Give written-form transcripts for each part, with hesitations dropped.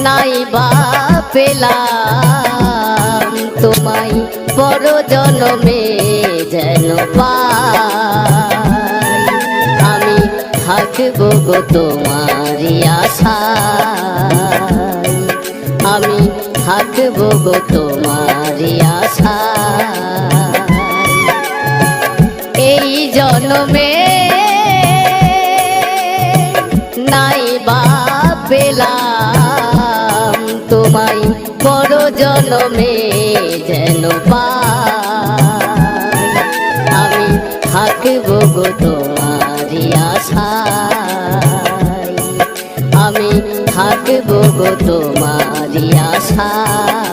নাই বা পেলাম তোমায় পর জনমে যেন পাই। আমি থাকবো গো তোমারই আশায়, আমি থাকবো গো তোমারই আশায়। এই জনমে নাই বা পেলাম তোমায় পর জনমে যেন পাই। আমি থাকবো গো তোমারই আশায়, আমি থাকবো গো তোমারই আশায়।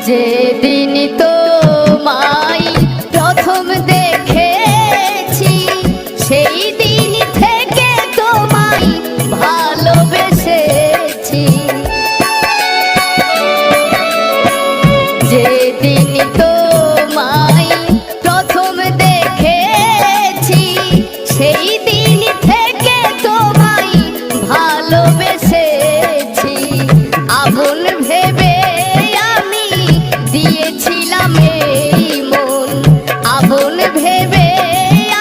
যেদিন তোমায় প্রথম দেখেছি সেই দিন থেকে তোমায় ভালোবেসেছি। যেদিন তোমায় প্রথম দেখেছি সেই দিন থেকে তোমায় ভালোবেসেছি। আপন ভেবে দিয়েছিলাম এই মন, আপন ভেবে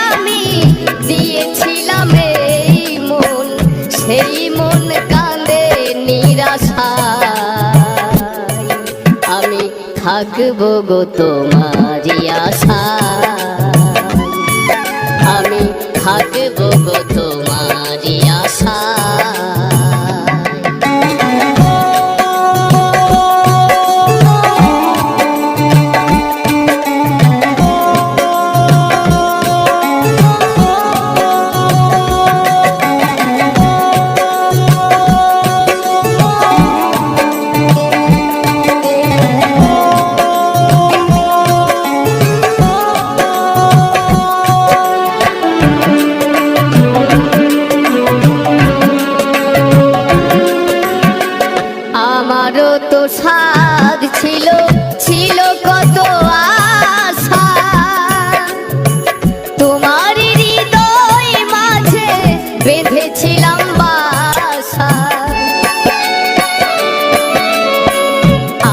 আমি দিয়েছিলাম এই মন। সেই মন কাঁদে নিরাশায়, আমি থাকবো গো তোমারই আশায়, আমি থাকবো গো তোমারই আশায়। আমারও তো সাধ ছিল, ছিল কত আশা, তোমার হৃদয় মাঝে বেঁধেছিলাম বাসা।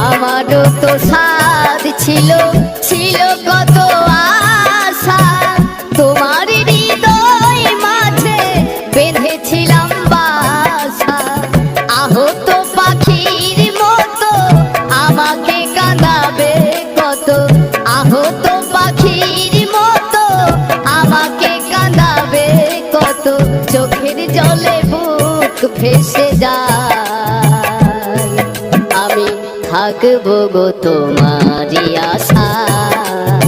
আমারও তো সাধ ছিল, ছিল কত আশা, তোমার হৃদয় মাঝে বেঁধেছিলাম বাসা। আহত পাখির মতো আমাকে কাঁদাবে কত, আহত পাখির মতো আমাকে কাঁদাবে কত। চোখের জলে বুক ভেসে যায়, আমি থাকবো গো তোমারই আশায়,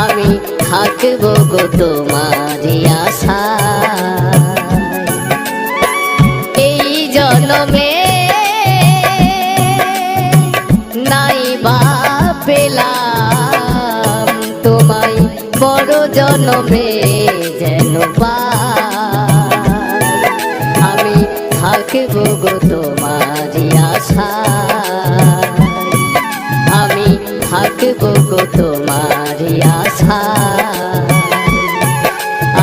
আমি থাকবো গো তোমারই আশায়। এই জনমে নাই বা পেলাম তোমায় পর জনমে যেন পাই। আমি থাকবো গো তোমারই আশায়, আমি থাকবো গো তোমারই আশায়,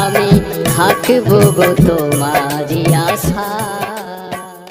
আমি থাকবো গো তোমারই আশায়।